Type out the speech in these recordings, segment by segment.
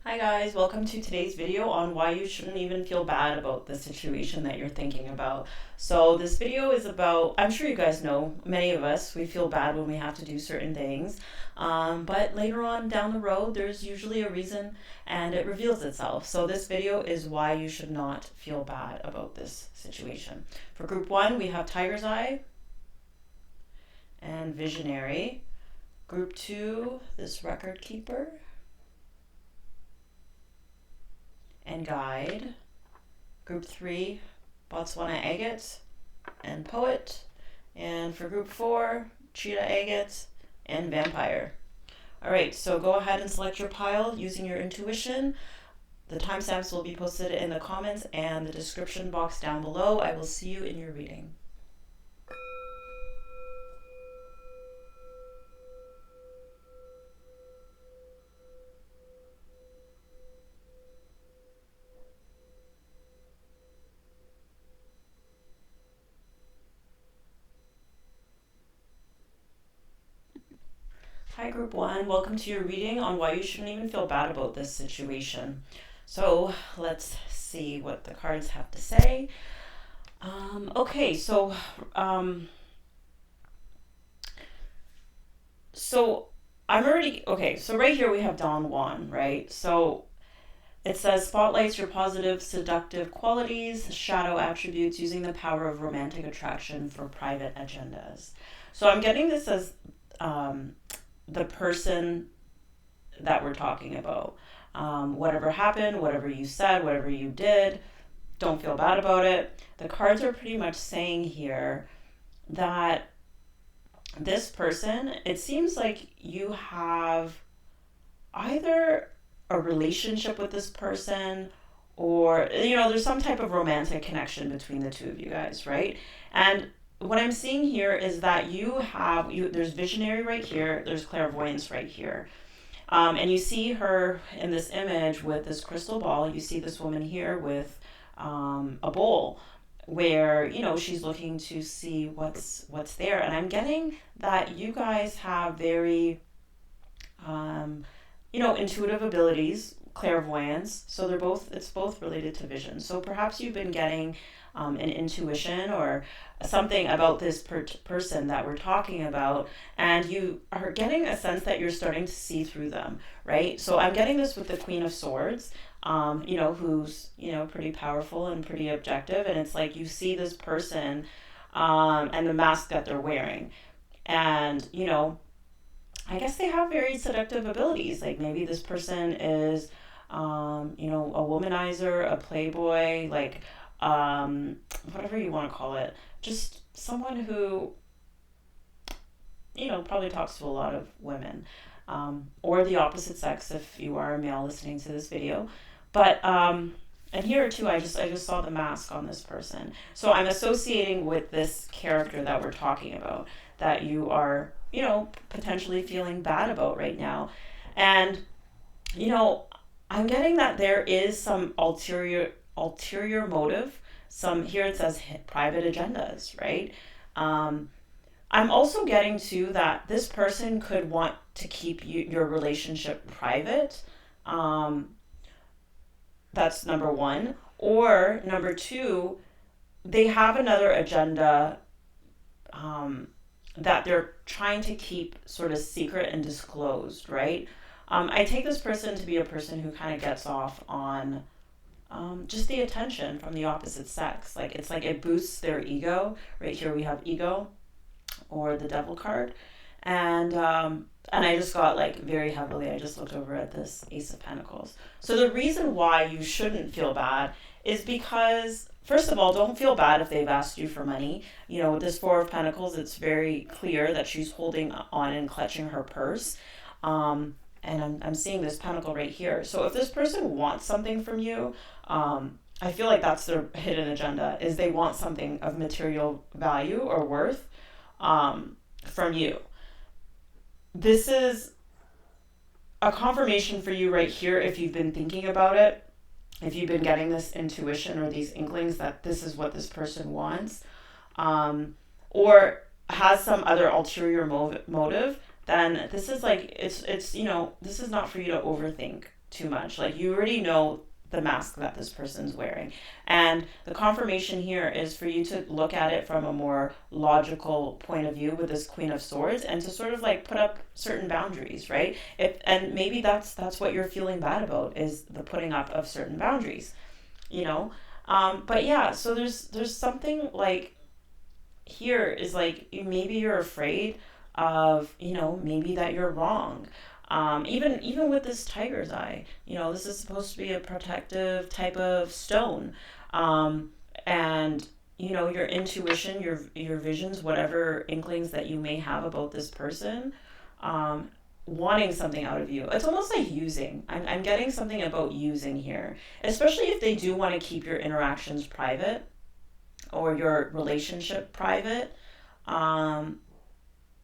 Hi guys, welcome to today's video on why you shouldn't even feel bad about the situation that you're thinking about. So this video is about, I'm sure you guys know, many of us, we feel bad when we have to do certain things. But later on down the road, there's usually a reason and it reveals itself. So this video is why you should not feel bad about this situation. For group one, we have Tiger's Eye and Visionary. Group two, this Record Keeper and Guide. Group 3, Botswana Agate and Poet. And for group 4, Cheetah Agate and Vampire. Alright, so go ahead and select your pile using your intuition. The timestamps will be posted in the comments and the description box down below. I will see you in your reading. Hi group 1, welcome to your reading on why you shouldn't even feel bad about this situation. So let's see what the cards have to say. Okay, so I'm already, okay, so right here we have Don Juan, right? So it says spotlights your positive, seductive qualities, shadow attributes, using the power of romantic attraction for private agendas. So I'm getting this as the person that we're talking about. Whatever happened, whatever you said, whatever you did, don't feel bad about it. The cards are pretty much saying here that this person, it seems like you have either a relationship with this person or, there's some type of romantic connection between the two of you guys, right? And what I'm seeing here is that there's visionary right here, there's clairvoyance right here. And you see her in this image with this crystal ball. You see this woman here with a bowl where, she's looking to see what's there. And I'm getting that you guys have very, intuitive abilities, clairvoyance. So it's both related to vision. So perhaps you've been getting an intuition or something about this person that we're talking about, and you are getting a sense that you're starting to see through them, right? So I'm getting this with the Queen of Swords, who's, pretty powerful and pretty objective, and it's like you see this person and the mask that they're wearing. And, I guess they have very seductive abilities. Like maybe this person is, a womanizer, a playboy, like whatever you want to call it. Just someone who, probably talks to a lot of women, or the opposite sex if you are a male listening to this video. But and here too, I just saw the mask on this person. So I'm associating with this character that we're talking about that you are, potentially feeling bad about right now. And, I'm getting that there is some ulterior motive. Here it says private agendas, right? I'm also getting to that this person could want to keep your relationship private. That's number one. Or number two, they have another agenda that they're trying to keep sort of secret and disclosed, right? I take this person to be a person who kind of gets off on just the attention from the opposite sex. Like it's like it boosts their ego. Right here we have ego or the devil card. And I just got like very heavily, I just looked over at this Ace of Pentacles. So the reason why you shouldn't feel bad is because, first of all, don't feel bad if they've asked you for money. With this Four of Pentacles, it's very clear that she's holding on and clutching her purse. And I'm seeing this pentacle right here. So if this person wants something from you, I feel like that's their hidden agenda, is they want something of material value or worth from you. This is a confirmation for you right here if you've been thinking about it, if you've been getting this intuition or these inklings that this is what this person wants, or has some other ulterior motive, then this is like, this is not for you to overthink too much. Like, you already know the mask that this person's wearing. And the confirmation here is for you to look at it from a more logical point of view with this Queen of Swords, and to sort of like put up certain boundaries, right? If and maybe that's what you're feeling bad about, is the putting up of certain boundaries, you know. But yeah, so there's something like here is like, maybe you're afraid of, maybe that you're wrong. Even with this tiger's eye, this is supposed to be a protective type of stone. And your intuition, your visions, whatever inklings that you may have about this person, wanting something out of you. It's almost like using. I'm getting something about using here, especially if they do want to keep your interactions private or your relationship private.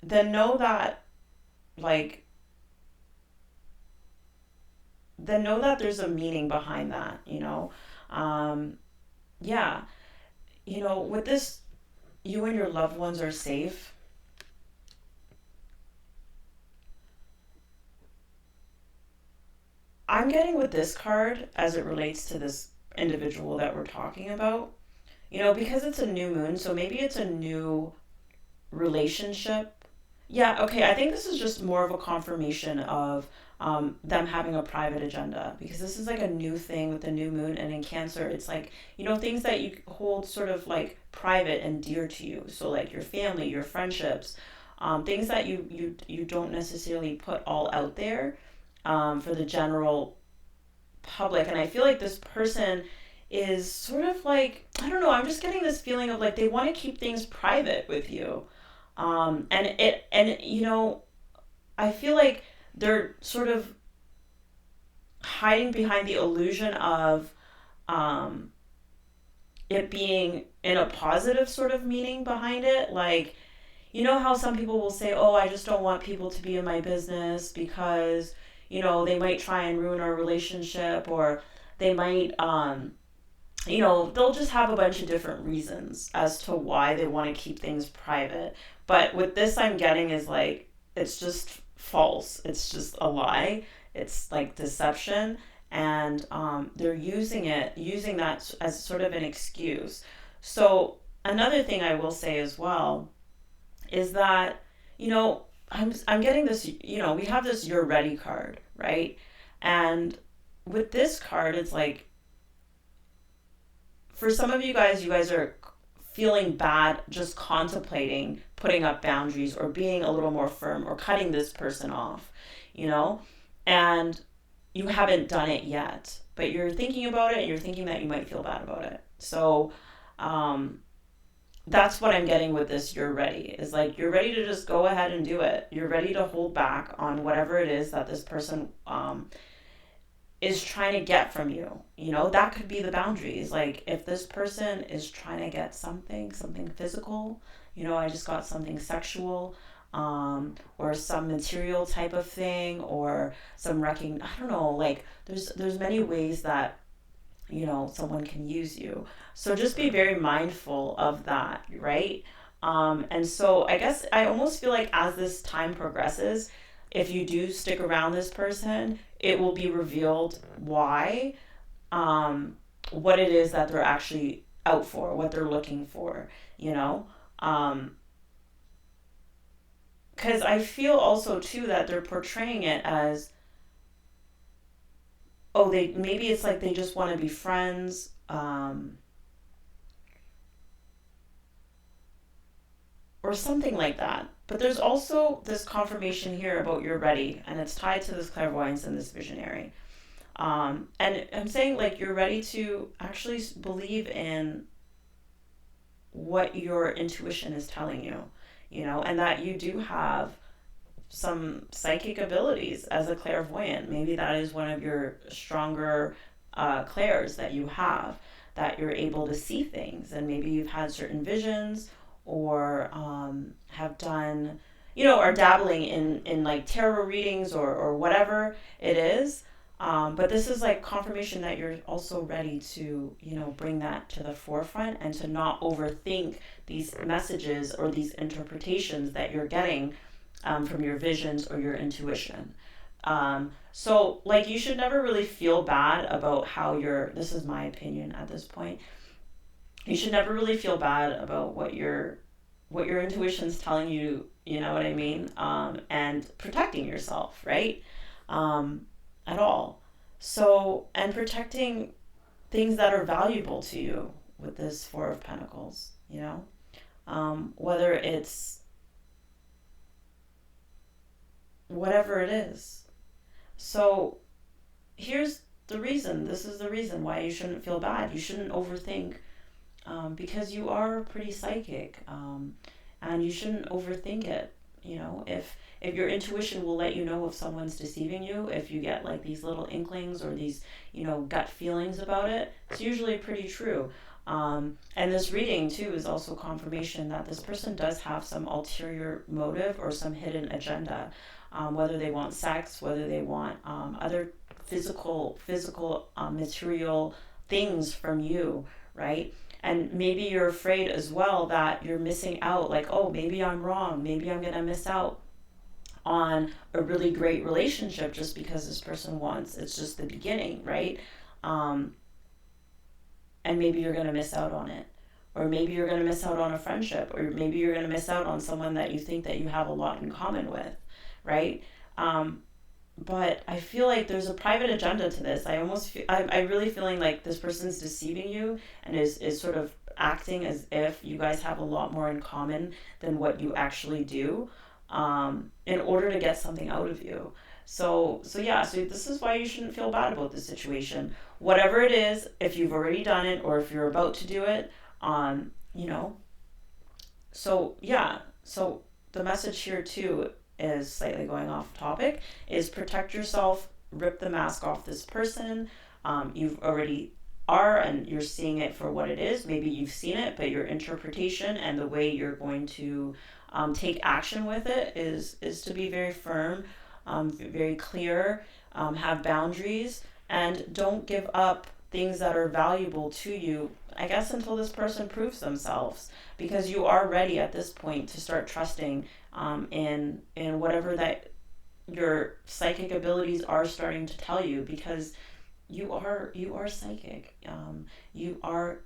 Then know that, like, there's a meaning behind that. Yeah, with this, you and your loved ones are safe. I'm getting with this card as it relates to this individual that we're talking about, because it's a new moon, so maybe it's a new relationship. Yeah, okay, I think this is just more of a confirmation of them having a private agenda, because this is like a new thing with the new moon, and in Cancer, it's like, things that you hold sort of like private and dear to you. So like your family, your friendships, things that you don't necessarily put all out there for the general public. And I feel like this person is sort of like, I don't know, I'm just getting this feeling of like they want to keep things private with you. And I feel like they're sort of hiding behind the illusion of um, it being in a positive sort of meaning behind it. Like, how some people will say, oh, I just don't want people to be in my business because, they might try and ruin our relationship, or they might, they'll just have a bunch of different reasons as to why they want to keep things private. But with this, I'm getting is like, it's just false. It's just a lie. It's like deception. And they're using that as sort of an excuse. So another thing I will say as well is that, I'm getting this, we have this "you're ready" card, right? And with this card, it's like, for some of you guys are feeling bad just contemplating putting up boundaries or being a little more firm or cutting this person off, you know? And you haven't done it yet, but you're thinking about it, and you're thinking that you might feel bad about it. So, um, that's what I'm getting with this "you're ready." Is like, you're ready to just go ahead and do it. You're ready to hold back on whatever it is that this person is trying to get from you. That could be the boundaries. Like, if this person is trying to get something physical, I just got something sexual, or some material type of thing, or some wrecking. I don't know. Like, there's many ways that someone can use you. So just be very mindful of that, right? And so I guess I almost feel like as this time progresses, if you do stick around this person, it will be revealed why, what it is that they're actually out for, what they're looking for, you know? Um, because I feel also too that they're portraying it as, oh, they maybe it's like they just want to be friends, or something like that. But there's also this confirmation here about "you're ready," and it's tied to this clairvoyance and this visionary. And I'm saying, like, you're ready to actually believe in what your intuition is telling you, and that you do have some psychic abilities as a clairvoyant. Maybe that is one of your stronger clairs that you have, that you're able to see things, and maybe you've had certain visions, or have done, are dabbling in like tarot readings, or whatever it is. But this is like confirmation that you're also ready to, bring that to the forefront, and to not overthink these messages or these interpretations that you're getting from your visions or your intuition. So like you should never really feel bad about how this is my opinion at this point. You should never really feel bad about what your intuition's telling you, you know what I mean? And protecting yourself, right? At all. So, and protecting things that are valuable to you with this Four of Pentacles, whether it's whatever it is. So, here's the reason. This is the reason why you shouldn't feel bad. You shouldn't overthink, because you are pretty psychic, and you shouldn't overthink it. If your intuition will let you know if someone's deceiving you, if you get like these little inklings or these gut feelings about it, it's usually pretty true. And this reading too is also confirmation that this person does have some ulterior motive or some hidden agenda, whether they want sex, whether they want other physical material things from you, right? And maybe you're afraid as well that you're missing out, like, oh, maybe I'm wrong, maybe I'm gonna miss out on a really great relationship just because this person wants, it's just the beginning, right? And maybe you're gonna miss out on it, or maybe you're gonna miss out on a friendship, or maybe you're gonna miss out on someone that you think that you have a lot in common with, right? But I feel like there's a private agenda to this. I'm really feeling like this person's deceiving you and is sort of acting as if you guys have a lot more in common than what you actually do, in order to get something out of you. So yeah, so this is why you shouldn't feel bad about this situation. Whatever it is, if you've already done it or if you're about to do it, you know. So yeah, so the message here too is slightly going off topic, is protect yourself, rip the mask off this person. You've already are, and you're seeing it for what it is. Maybe you've seen it, but your interpretation and the way you're going to take action with it is to be very firm, very clear, have boundaries, and don't give up things that are valuable to you, I guess, until this person proves themselves, because you are ready at this point to start trusting in whatever that your psychic abilities are starting to tell you, because you are psychic, you are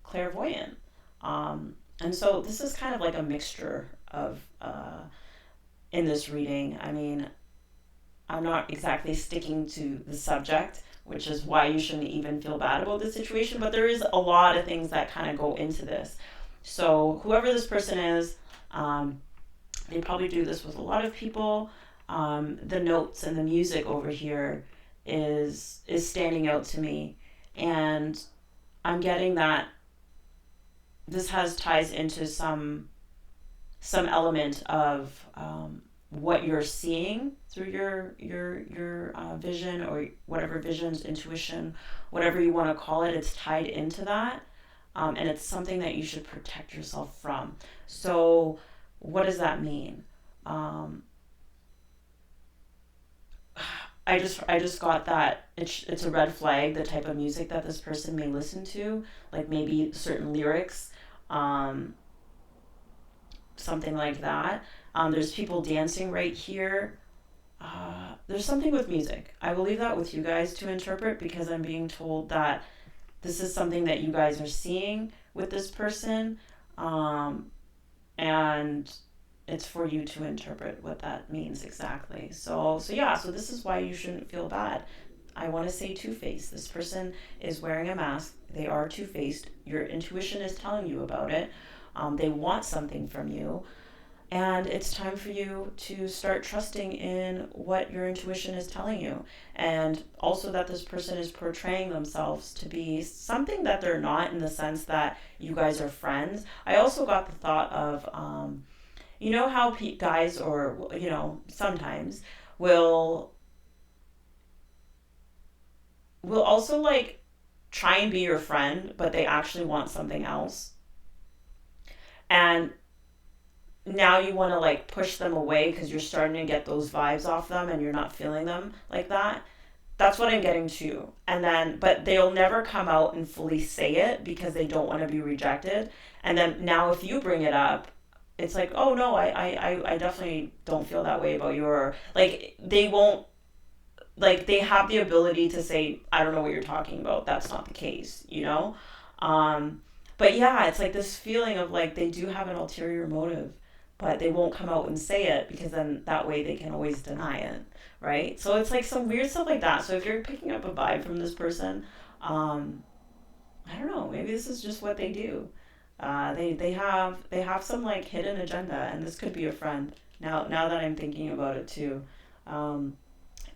clairvoyant, and so this is kind of like a mixture of in this reading. I mean, I'm not exactly sticking to the subject, which is why you shouldn't even feel bad about the situation, but there is a lot of things that kind of go into this. So whoever this person is, they probably do this with a lot of people. The notes and the music over here is standing out to me, and I'm getting that this has ties into some element of what you're seeing through your vision, or whatever visions, intuition, whatever you want to call it. It's tied into that, and it's something that you should protect yourself from. So what does that mean? I just got that it's a red flag, the type of music that this person may listen to, like maybe certain lyrics, something like that. There's people dancing right here. There's something with music. I will leave that with you guys to interpret, because I'm being told that this is something that you guys are seeing with this person, and it's for you to interpret what that means exactly. So yeah, so this is why you shouldn't feel bad. I want to say two-faced. This person is wearing a mask. They are two-faced. Your intuition is telling you about it. They want something from you. And it's time for you to start trusting in what your intuition is telling you. And also that this person is portraying themselves to be something that they're not, in the sense that you guys are friends. I also got the thought of, you know how guys, or, sometimes will also like try and be your friend, but they actually want something else. And now you want to like push them away because you're starting to get those vibes off them and you're not feeling them like that. That's what I'm getting to. And then, but they'll never come out and fully say it because they don't want to be rejected. And then now if you bring it up, it's like, oh no, I definitely don't feel that way about you, or like they won't, like they have the ability to say, I don't know what you're talking about, that's not the case, you know. um but yeah, it's like this feeling of like they do have an ulterior motive, but they won't come out and say it because then that way they can always deny it, right? So it's like some weird stuff like that. So if you're picking up a vibe from this person, um I don't know, maybe this is just what they do. They have some like hidden agenda, and this could be a friend. Now that I'm thinking about it too. Um,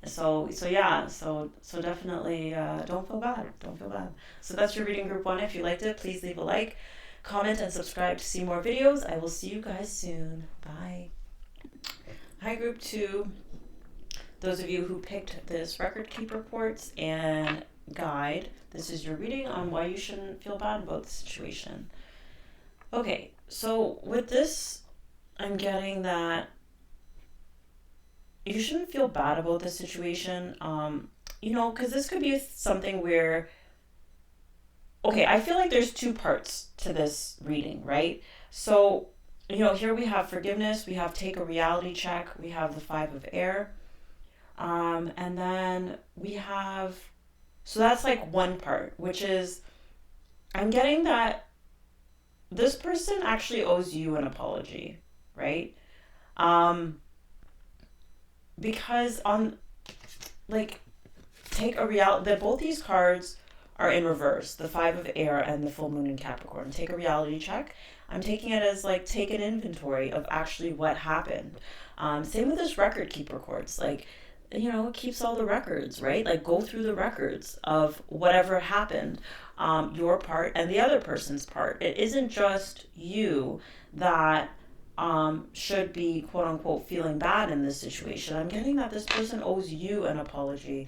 so yeah, so definitely don't feel bad. Don't feel bad. So that's your reading group one. If you liked it, please leave a like, comment, and subscribe to see more videos. I will see you guys soon. Bye. Hi, group two. Those of you who picked this record keep reports and guide, this is your reading on why you shouldn't feel bad about the situation. Okay, so with this, I'm getting that you shouldn't feel bad about the situation. Because this could be something where, okay, I feel like there's two parts to this reading, right? So, here we have forgiveness, we have take a reality check, we have the five of air, and then we have, so that's like one part, which is, I'm getting that this person actually owes you an apology, right? Um, because on, like, take a reality, that both these cards are in reverse, the five of air and the full moon in Capricorn. Take a reality check. I'm taking it as like, take an inventory of actually what happened. Same with this record keeper quartz. Like, it keeps all the records, right? Like, go through the records of whatever happened, your part and the other person's part. It isn't just you that should be, quote unquote, feeling bad in this situation. I'm getting that this person owes you an apology.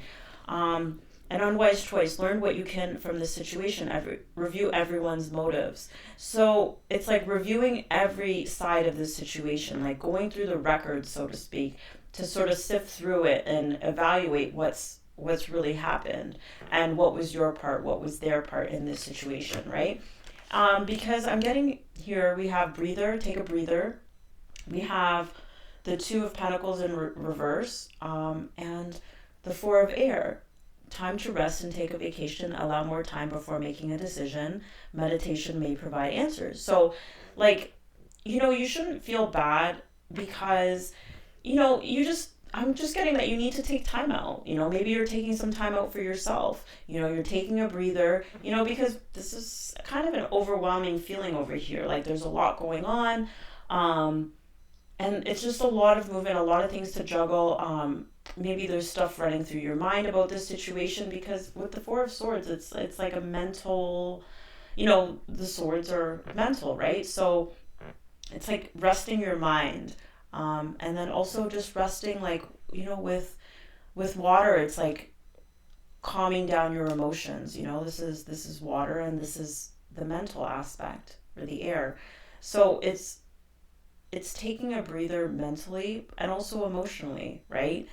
An unwise choice. Learn what you can from this situation. Review everyone's motives. So it's like reviewing every side of this situation, like going through the records, so to speak, to sort of sift through it and evaluate what's really happened and what was your part, what was their part in this situation, right? Because I'm getting here, we have breather, take a breather. We have the two of pentacles in reverse, and the four of air. Time to rest and take a vacation. Allow more time before making a decision. Meditation may provide answers. So, like, you shouldn't feel bad because, I'm just getting that you need to take time out. Maybe you're taking some time out for yourself. You're taking a breather, because this is kind of an overwhelming feeling over here. Like, there's a lot going on. And it's just a lot of movement, a lot of things to juggle. Maybe there's stuff running through your mind about this situation, because with the four of swords, it's like a mental, the swords are mental, right? So it's like resting your mind. And then also just resting, like, with water, it's like calming down your emotions. This is water, and this is the mental aspect, or the air. So it's taking a breather mentally and also emotionally, right?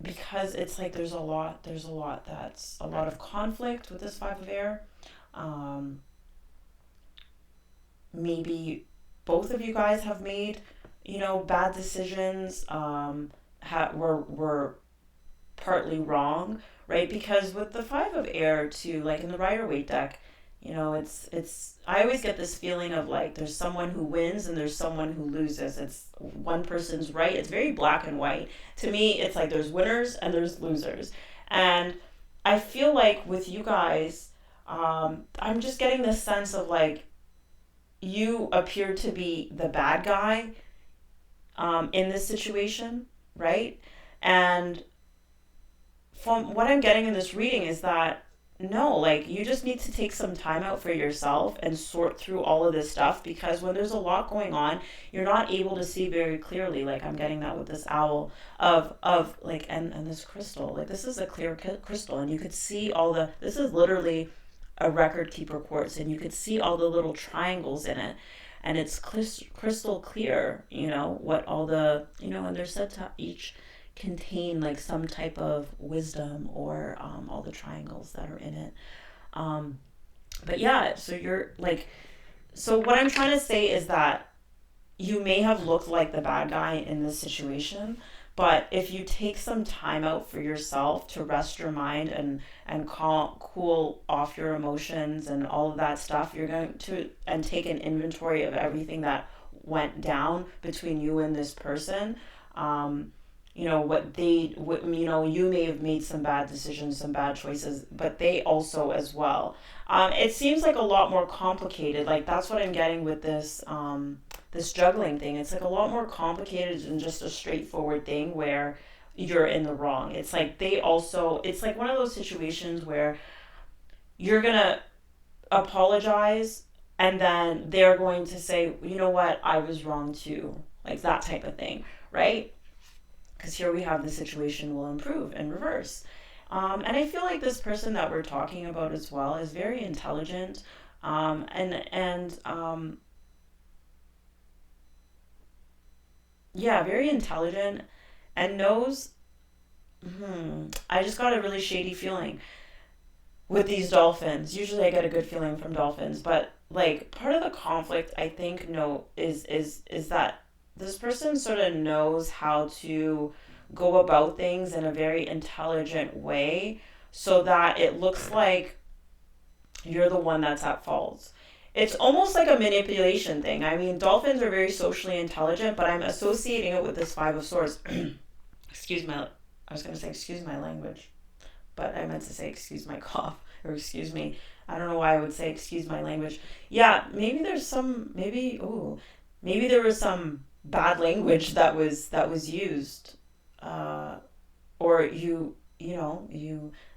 Because it's like there's a lot that's a lot of conflict with this five of air. Maybe both of you guys have made, bad decisions, were partly wrong, right? Because with the five of air too, like in the Rider-Waite deck, it's I always get this feeling of like there's someone who wins and there's someone who loses. It's one person's right. It's very black and white. To me, it's like there's winners and there's losers. And I feel like with you guys, I'm just getting this sense of like you appear to be the bad guy in this situation, right? And from what I'm getting in this reading is that no, like you just need to take some time out for yourself and sort through all of this stuff, because when there's a lot going on, you're not able to see very clearly. Like I'm getting that with this owl of like and this crystal. Like this is a clear crystal, and you could see all the, this is literally a record keeper quartz, and you could see all the little triangles in it, and it's crystal clear, what all the, and they're said to each contain like some type of wisdom, or all the triangles that are in it. But yeah, so you're like, So what I'm trying to say is that you may have looked like the bad guy in this situation, but if you take some time out for yourself to rest your mind and cool off your emotions and all of that stuff, you're going to and take an inventory of everything that went down between you and this person. Um, you may have made some bad decisions, some bad choices, but they also as well. It seems like a lot more complicated. Like that's what I'm getting with this juggling thing. It's like a lot more complicated than just a straightforward thing where you're in the wrong. It's like it's like one of those situations where you're gonna apologize and then they're going to say, you know what, I was wrong too. Like that type of thing, right? Because here we have the situation will improve and reverse. And I feel like this person that we're talking about as well is very intelligent, and yeah, very intelligent, and knows. I just got a really shady feeling with these dolphins. Usually, I get a good feeling from dolphins, but like part of the conflict, I think, no, is that this person sort of knows how to go about things in a very intelligent way, so that it looks like you're the one that's at fault. It's almost like a manipulation thing. I mean, dolphins are very socially intelligent, but I'm associating it with this Five of Swords. excuse my, I was going to say excuse my language, but I meant to say excuse my cough, or excuse me. I don't know why I would say excuse my language. Yeah, maybe there was some bad language that was used, uh, or you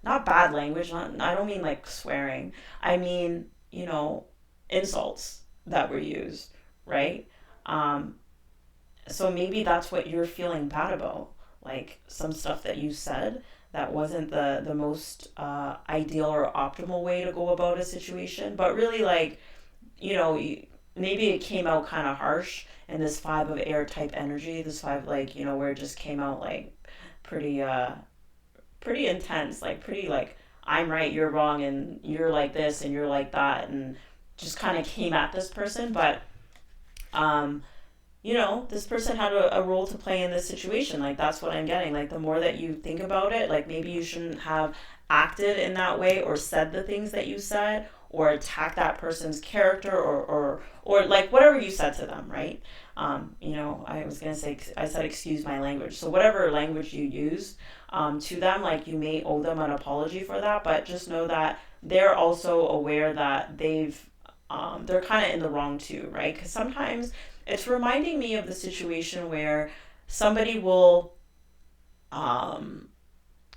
not bad language. Not I don't mean like swearing. I mean insults that were used, right? Um, so maybe that's what you're feeling bad about, like some stuff that you said that wasn't the most ideal or optimal way to go about a situation, but really like maybe it came out kind of harsh in this five of air type energy, this five like where it just came out like pretty pretty intense, like pretty like I'm right, you're wrong, and you're like this and you're like that, and just kind of came at this person. But um, this person had a role to play in this situation. Like that's what I'm getting. Like the more that you think about it, like maybe you shouldn't have acted in that way or said the things that you said or attack that person's character or like whatever you said to them, right? I was gonna say I said excuse my language. So whatever language you use to them, like you may owe them an apology for that, but just know that they're also aware that they're kind of in the wrong too, right? Because sometimes it's reminding me of the situation where somebody will, um,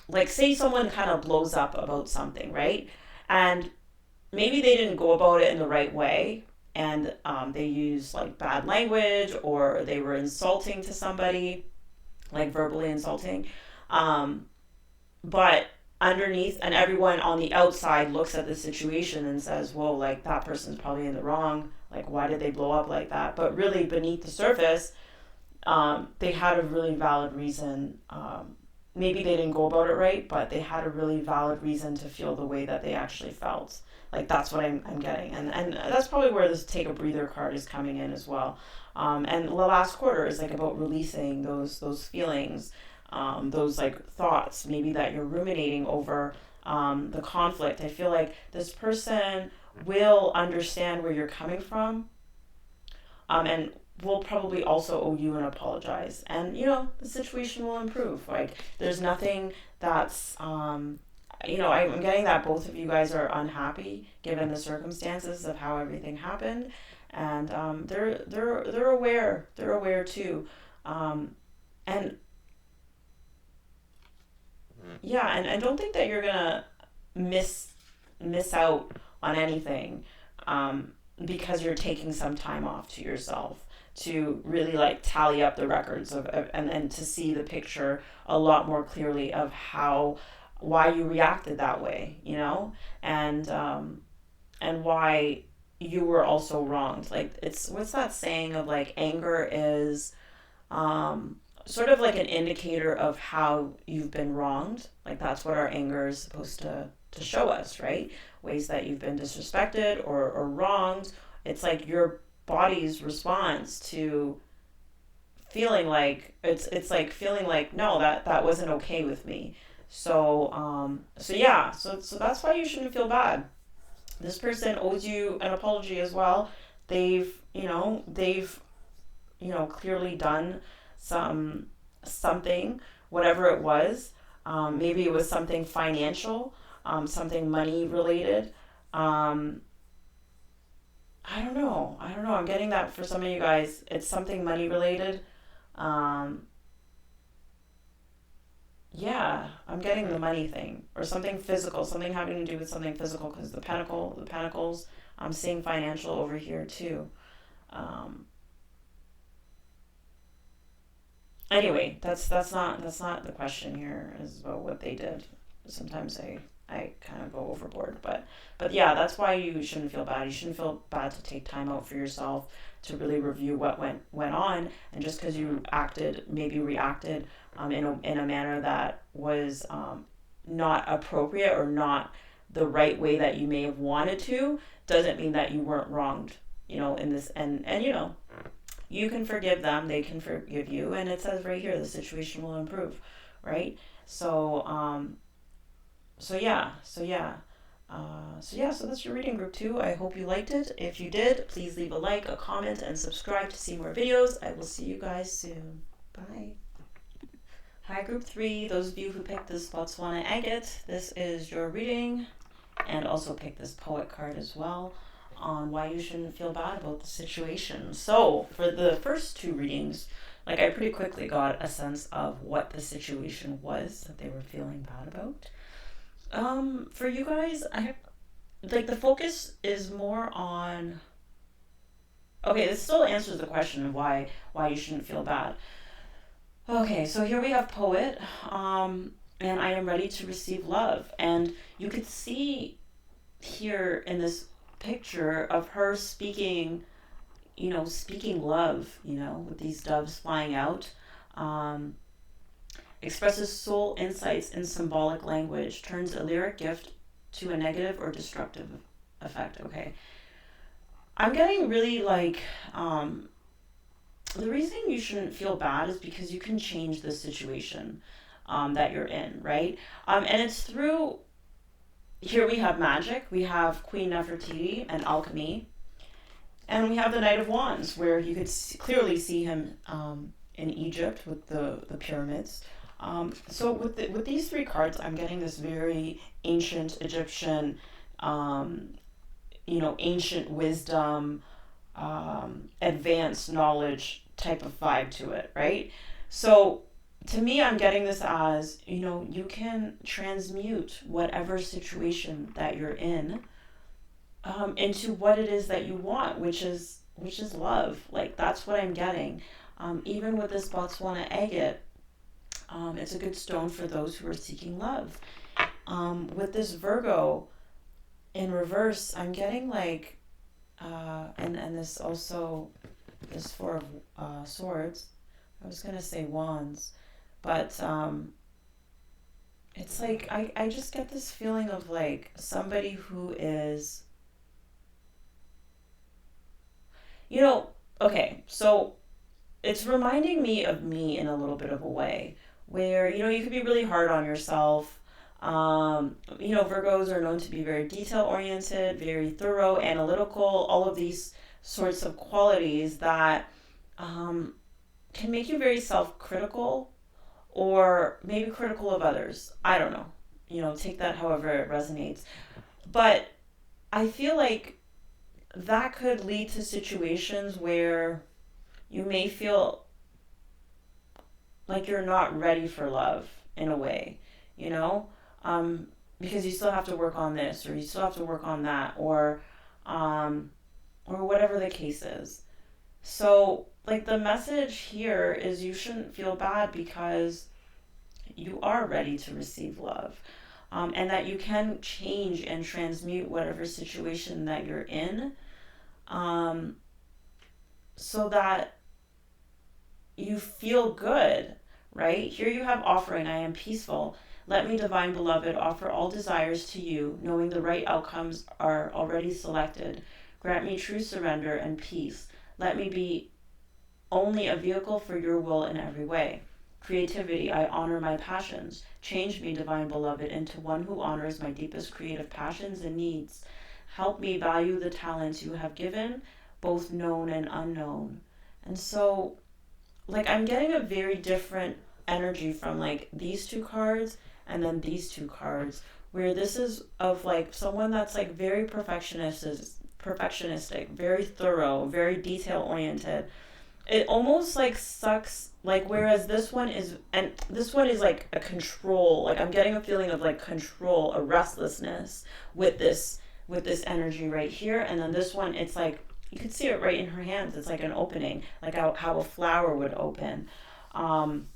like, say someone kind of blows up about something, right? And maybe they didn't go about it in the right way, and they used like bad language or they were insulting to somebody, like verbally insulting. Um, but underneath, and everyone on the outside looks at the situation and says, whoa, like that person's probably in the wrong, like why did they blow up like that? But really beneath the surface, they had a really valid reason. Maybe they didn't go about it right, but they had a really valid reason to feel the way that they actually felt. Like that's what I'm getting, and that's probably where this take a breather card is coming in as well. And the last quarter is like about releasing those feelings, those like thoughts maybe that you're ruminating over, the conflict. I feel like this person will understand where you're coming from, and will probably also owe you an apologize. And the situation will improve. Like there's nothing that's I'm getting that both of you guys are unhappy given the circumstances of how everything happened, and they're aware. They're aware too, and yeah, and don't think that you're gonna miss miss out on anything, because you're taking some time off to yourself to really like tally up the records and to see the picture a lot more clearly of how why you reacted that way, and why you were also wronged. Like it's what's that saying of like anger is sort of like an indicator of how you've been wronged. Like that's what our anger is supposed to show us, right? Ways that you've been disrespected or wronged, It's like your body's response to feeling like it's like feeling like no, that wasn't okay with me. So yeah, so that's why you shouldn't feel bad. This person owes you an apology as well. They've clearly done some something, whatever it was. Maybe it was something financial, something money related. Um, I don't know. I don't know. I'm getting that for some of you guys. It's something money related. Um, yeah, I'm getting the money thing or something physical, something having to do with something physical because the pentacles. I'm seeing financial over here too. Um, Anyway, that's not the question here. Is about what they did. Sometimes I kind of go overboard, but yeah, that's why you shouldn't feel bad. You shouldn't feel bad to take time out for yourself to really review what went on, and just because you maybe reacted in a manner that was not appropriate or not the right way that you may have wanted to, doesn't mean that you weren't wronged. In this, and you can forgive them, they can forgive you, and it says right here the situation will improve, right? So um so yeah so yeah uh, so yeah so that's your reading, group 2. I hope you liked it. If you did, please leave a like, a comment, and subscribe to see more videos. I will see you guys soon. Bye. Hi, group 3. Those of you who picked this Botswana Agate, this is your reading, and also pick this poet card as well, on why you shouldn't feel bad about the situation. So for the first 2 readings, like, I pretty quickly got a sense of what the situation was that they were feeling bad about. For you guys, I have, like, the focus is more on, okay, this still answers the question of why you shouldn't feel bad. Okay, so here we have poet, and I am ready to receive love, and you could see here in this picture of her speaking love, with these doves flying out. Um, Expresses soul insights in symbolic language, turns a lyric gift to a negative or destructive effect. Okay. I'm getting really like, the reason you shouldn't feel bad is because you can change the situation that you're in, right? And it's through, here we have magic, we have Queen Nefertiti and alchemy, and we have the Knight of Wands, where you could clearly see him in Egypt with the pyramids. So with these 3 cards, I'm getting this very ancient Egyptian, um, ancient wisdom, advanced knowledge type of vibe to it, right? So to me, I'm getting this as, you can transmute whatever situation that you're in, into what it is that you want, which is love. Like, that's what I'm getting. Even with this Botswana agate, it's a good stone for those who are seeking love. With this Virgo in reverse, I'm getting like, and this also is 4 of swords. I was gonna say wands, but it's like I just get this feeling of like somebody who is, you know, okay, so it's reminding me of me in a little bit of a way where, you could be really hard on yourself. Virgos are known to be very detail oriented, very thorough, analytical, all of these sorts of qualities that um, can make you very self critical, or maybe critical of others. I don't know. Take that however it resonates. But I feel like that could lead to situations where you may feel like you're not ready for love in a way, you know? Because you still have to work on this, or you still have to work on that, um, or whatever the case is. So, like, the message here is you shouldn't feel bad because you are ready to receive love. And that you can change and transmute whatever situation that you're in, um, so that you feel good, right? Here you have offering, I am peaceful. Let me, divine beloved, offer all desires to you, knowing the right outcomes are already selected. Grant me true surrender and peace. Let me be only a vehicle for your will in every way. Creativity, I honor my passions. Change me, divine beloved, into one who honors my deepest creative passions and needs. Help me value the talents you have given, both known and unknown. And so, like, I'm getting a very different energy from like these two cards and then these two cards, where this is of like someone that's like very perfectionistic, very thorough, very detail oriented. It almost like sucks, like, whereas this one is, and this one is like a control, like I'm getting a feeling of like control, a restlessness with this energy right here. And then this one, it's like you could see it right in her hands. It's like an opening, like how a flower would open. um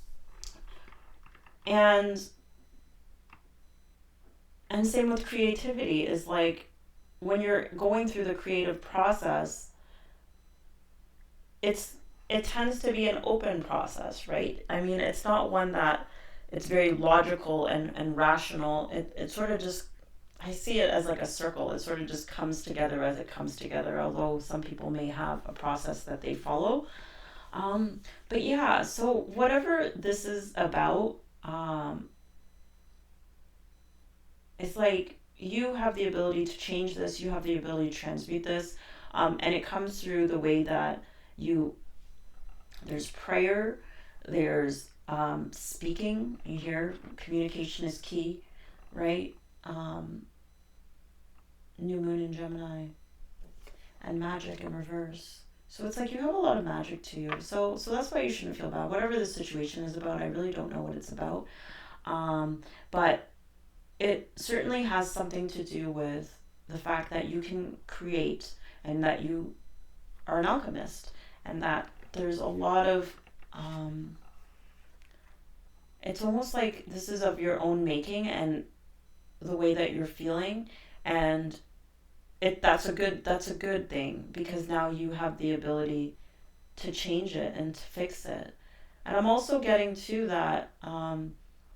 and and same with creativity, is like when you're going through the creative process, it's it tends to be an open process, right? I mean, it's not one that it's very logical and rational. It sort of just, I see it as like a circle. It sort of just comes together as it comes together, although some people may have a process that they follow. But yeah, so whatever this is about, it's like you have the ability to change this, you have the ability to transmute this, and it comes through the way that you, there's prayer, there's speaking. You hear communication is key, right? New moon in Gemini, and magic in reverse. So it's like you have a lot of magic to you. So that's why you shouldn't feel bad. Whatever the situation is about, I really don't know what it's about. But it certainly has something to do with the fact that you can create, and that you are an alchemist, and that there's a lot of it's almost like this is of your own making, and the way that you're feeling. And that's a good thing, because now you have the ability to change it and to fix it. And I'm also getting to that,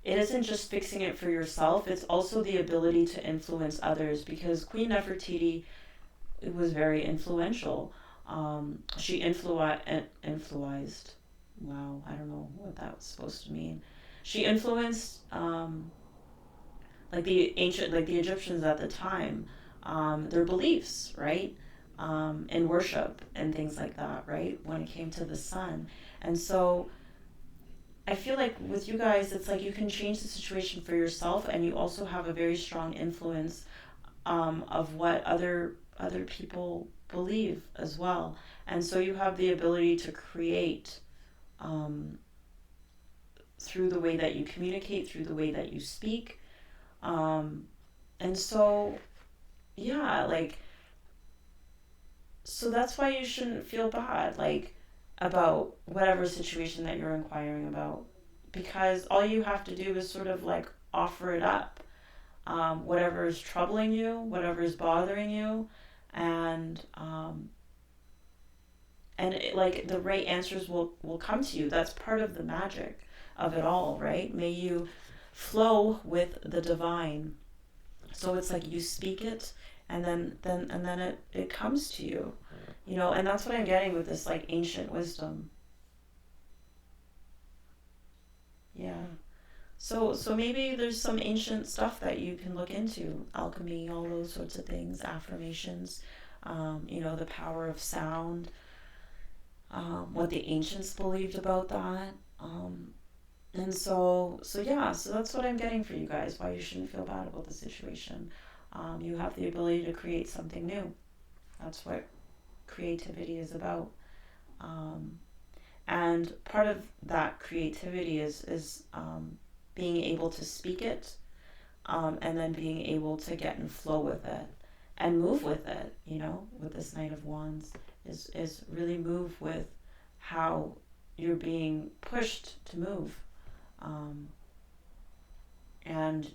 it isn't just fixing it for yourself, it's also the ability to influence others, because Queen Nefertiti was very influential. She influenced, wow, I don't know what that was supposed to mean. She influenced, like the Egyptians at the time, their beliefs, right? In worship and things like that, right? When it came to the sun. And so I feel like with you guys, it's like you can change the situation for yourself, and you also have a very strong influence, of what other people believe as well. And so you have the ability to create, um, through the way that you communicate, through the way that you speak. Um, and so, yeah, like, so that's why you shouldn't feel bad, like, about whatever situation that you're inquiring about, because all you have to do is sort of like offer it up, whatever is troubling you, whatever is bothering you, and like the right answers will come to you. That's part of the magic of it all, right? May you flow with the divine. So it's like you speak it, and then it comes to you, and that's what I'm getting with this like ancient wisdom. Yeah. So maybe there's some ancient stuff that you can look into, alchemy, all those sorts of things, affirmations, the power of sound, what the ancients believed about that. And so yeah, so that's what I'm getting for you guys, why you shouldn't feel bad about the situation. You have the ability to create something new. That's what creativity is about. Um, and part of that creativity is being able to speak it, and then being able to get in flow with it and move with it, with this Knight of Wands, is really move with how you're being pushed to move. Um, and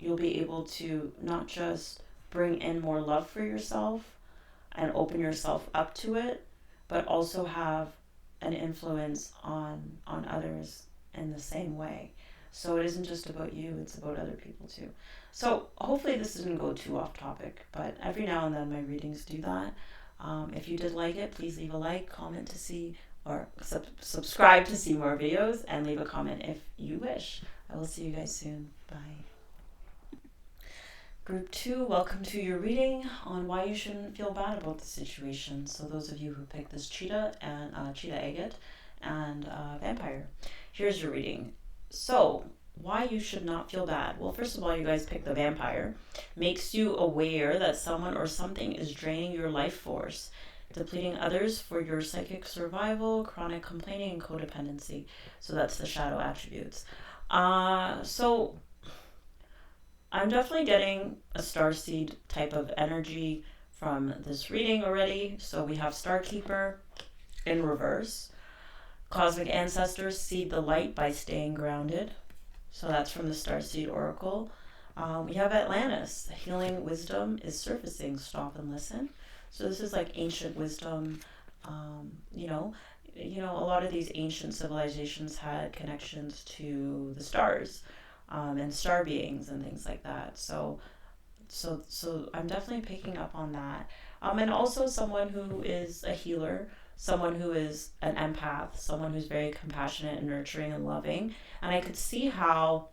you'll be able to not just bring in more love for yourself and open yourself up to it, but also have an influence on others in the same way. So it isn't just about you, it's about other people too. So hopefully this didn't go too off topic, but every now and then my readings do that. If you did like it, please leave a like, comment to see, or subscribe to see more videos, and leave a comment if you wish. I will see you guys soon. Bye. Group 2, welcome to your reading on why you shouldn't feel bad about the situation. So those of you who picked this Cheetah and Cheetah Agate and Vampire, here's your reading. So why you should not feel bad. Well, first of all, you guys picked the Vampire. Makes you aware that someone or something is draining your life force, depleting others for your psychic survival, chronic complaining, and codependency. So that's the shadow attributes. So I'm definitely getting a starseed type of energy from this reading already. So we have Starkeeper in reverse. Cosmic ancestors seed the light by staying grounded. So that's from the Starseed Oracle. We have Atlantis. Healing wisdom is surfacing. Stop and listen. So this is like ancient wisdom. A lot of these ancient civilizations had connections to the stars. And star beings and things like that. So I'm definitely picking up on that. And also someone who is a healer, someone who is an empath, someone who's very compassionate and nurturing and loving. And I could see how,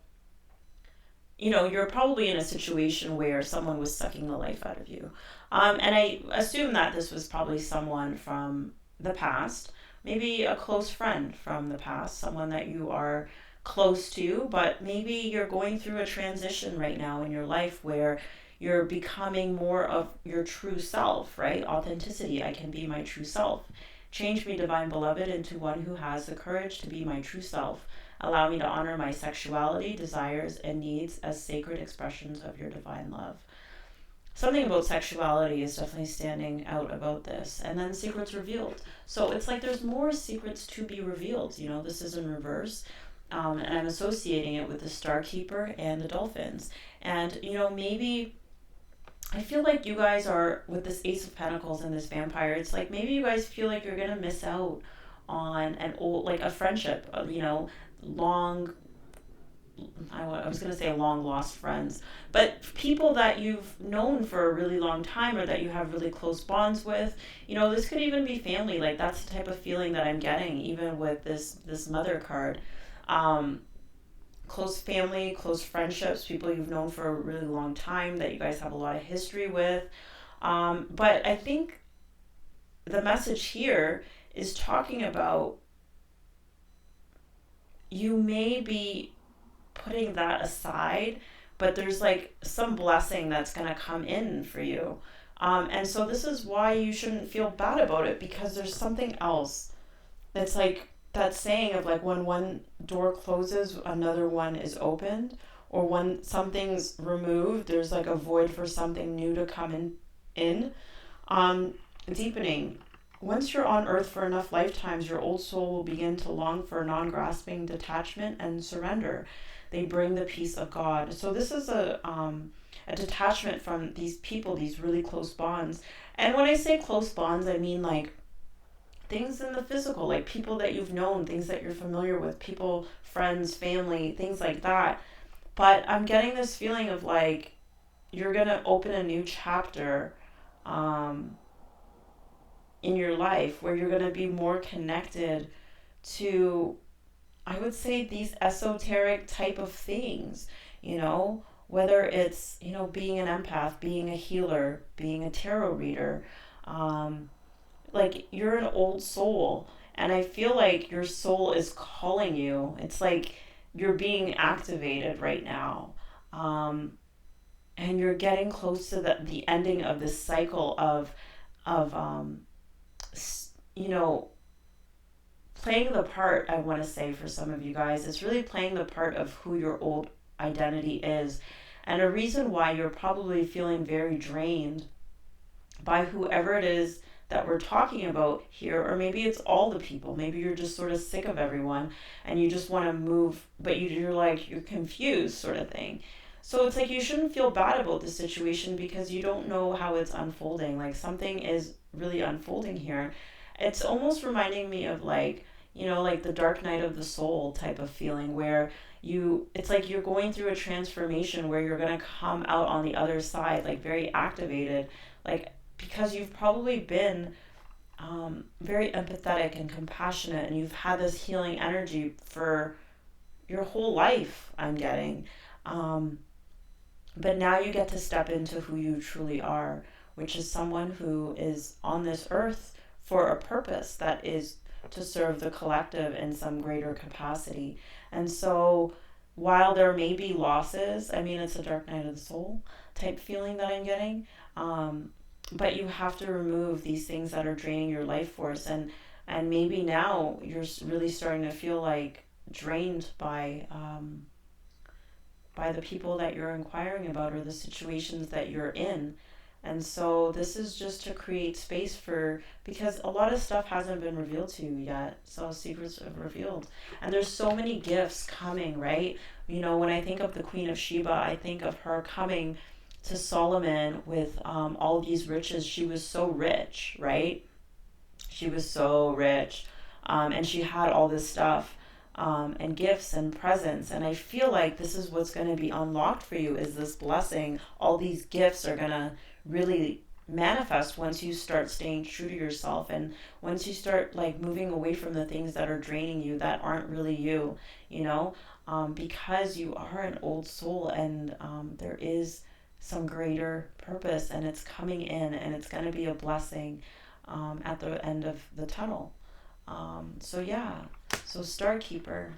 you're probably in a situation where someone was sucking the life out of you. And I assume that this was probably someone from the past, maybe a close friend from the past, someone that you are close to, but maybe you're going through a transition right now in your life where you're becoming more of your true self, right? Authenticity. I can be my true self. Change me, divine beloved, into one who has the courage to be my true self. Allow me to honor my sexuality, desires, and needs as sacred expressions of your divine love. Something about sexuality is definitely standing out about this. And then secrets revealed. So it's like there's more secrets to be revealed. This is in reverse. And I'm associating it with the Starkeeper and the Dolphins. And, maybe I feel like you guys are, with this Ace of Pentacles and this Vampire, it's like maybe you guys feel like you're going to miss out on a friendship, long, I was going to say long lost friends, but people that you've known for a really long time or that you have really close bonds with. This could even be family. Like that's the type of feeling that I'm getting, even with this Mother card. Close family, close friendships, people you've known for a really long time that you guys have a lot of history with. But I think the message here is talking about you may be putting that aside, but there's like some blessing that's going to come in for you. And so this is why you shouldn't feel bad about it, because there's something else that's like that saying of like when one door closes, another one is opened, or when something's removed, there's like a void for something new to come in. Deepening. Once you're on earth for enough lifetimes, your old soul will begin to long for non-grasping detachment and surrender. They bring the peace of God. So this is a detachment from these people, these really close bonds. And when I say close bonds, I mean like things in the physical, like people that you've known, things that you're familiar with, people, friends, family, things like that. But I'm getting this feeling of like you're going to open a new chapter in your life where you're going to be more connected to, I would say, these esoteric type of things, whether it's, being an empath, being a healer, being a tarot reader. Like you're an old soul, and I feel like your soul is calling you. It's like you're being activated right now, and you're getting close to the ending of this cycle of playing the part. I want to say for some of you guys, it's really playing the part of who your old identity is, and a reason why you're probably feeling very drained by whoever it is that we're talking about here, or maybe it's all the people. Maybe you're just sort of sick of everyone and you just want to move, but you're confused sort of thing. So it's like you shouldn't feel bad about the situation because you don't know how it's unfolding. Like something is really unfolding here. It's almost reminding me of like the dark night of the soul type of feeling where it's like you're going through a transformation where you're going to come out on the other side like very activated, like because you've probably been very empathetic and compassionate, and you've had this healing energy for your whole life, I'm getting. Um, but now you get to step into who you truly are, which is someone who is on this earth for a purpose that is to serve the collective in some greater capacity. And so, while there may be losses, I mean, it's a dark night of the soul type feeling that I'm getting. But you have to remove these things that are draining your life force, and maybe now you're really starting to feel like drained by the people that you're inquiring about or the situations that you're in. And so this is just to create space for, because a lot of stuff hasn't been revealed to you yet. So secrets are revealed. And there's so many gifts coming, right? You know, when I think of the Queen of Sheba, I think of her coming to Solomon with all these riches. She was so rich, right? She was so rich. And she had all this stuff, and gifts and presents. And I feel like this is what's going to be unlocked for you, is this blessing. All these gifts are going to really manifest once you start staying true to yourself, and once you start like moving away from the things that are draining you, that aren't really you, you know, because you are an old soul, and there is some greater purpose, and it's coming in, and it's going to be a blessing at the end of the tunnel. So yeah, so Star Keeper,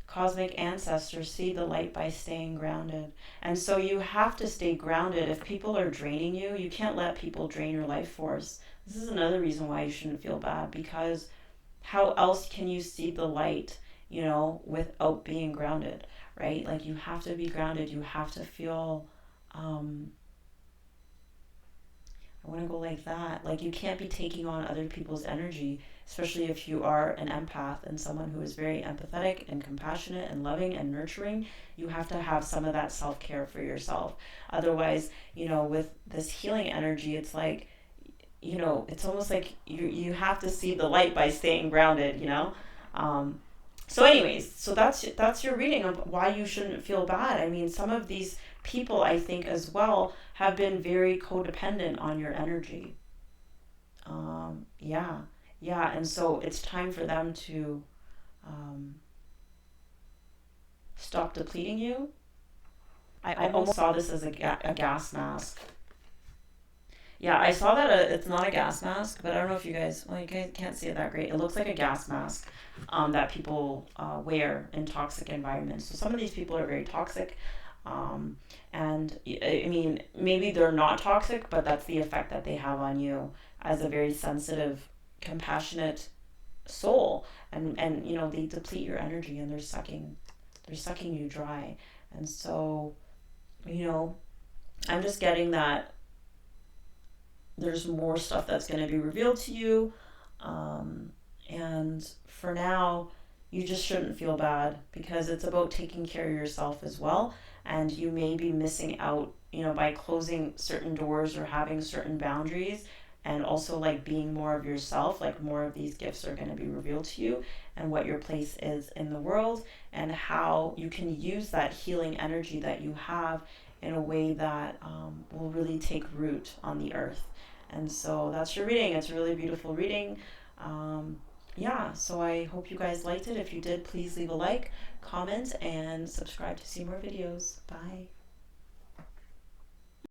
cosmic ancestors, see the light by staying grounded. And so you have to stay grounded. If people are draining you, you can't let people drain your life force. This is another reason why you shouldn't feel bad, because how else can you see the light, you know, without being grounded, right? Like, you have to be grounded. You have to feel, I want to go like that. Like, you can't be taking on other people's energy, especially if you are an empath and someone who is very empathetic and compassionate and loving and nurturing. You have to have some of that self-care for yourself. Otherwise, you know, with this healing energy, it's like, you know, it's almost like you have to see the light by staying grounded, you know? Um, so anyways, so that's your reading of why you shouldn't feel bad. I mean, some of these people, I think, as well, have been very codependent on your energy. Yeah, yeah, and so it's time for them to um, stop depleting you. I almost saw this as a gas mask. Yeah, I saw that it's not a gas mask, but I don't know if you guys, well, you guys can't see it that great. It looks like a gas mask that people wear in toxic environments. So some of these people are very toxic. Um, and I mean, maybe they're not toxic, but that's the effect that they have on you as a very sensitive, compassionate soul. And you know, they deplete your energy, and they're sucking you dry. And so, you know, I'm just getting that there's more stuff that's going to be revealed to you. And for now, you just shouldn't feel bad, because it's about taking care of yourself as well. And you may be missing out, you know, by closing certain doors or having certain boundaries, and also like being more of yourself. Like, more of these gifts are going to be revealed to you, and what your place is in the world, and how you can use that healing energy that you have in a way that will really take root on the earth. And so that's your reading. It's a really beautiful reading. Yeah, so I hope you guys liked it. If you did, please leave a like, comment, and subscribe to see more videos. Bye.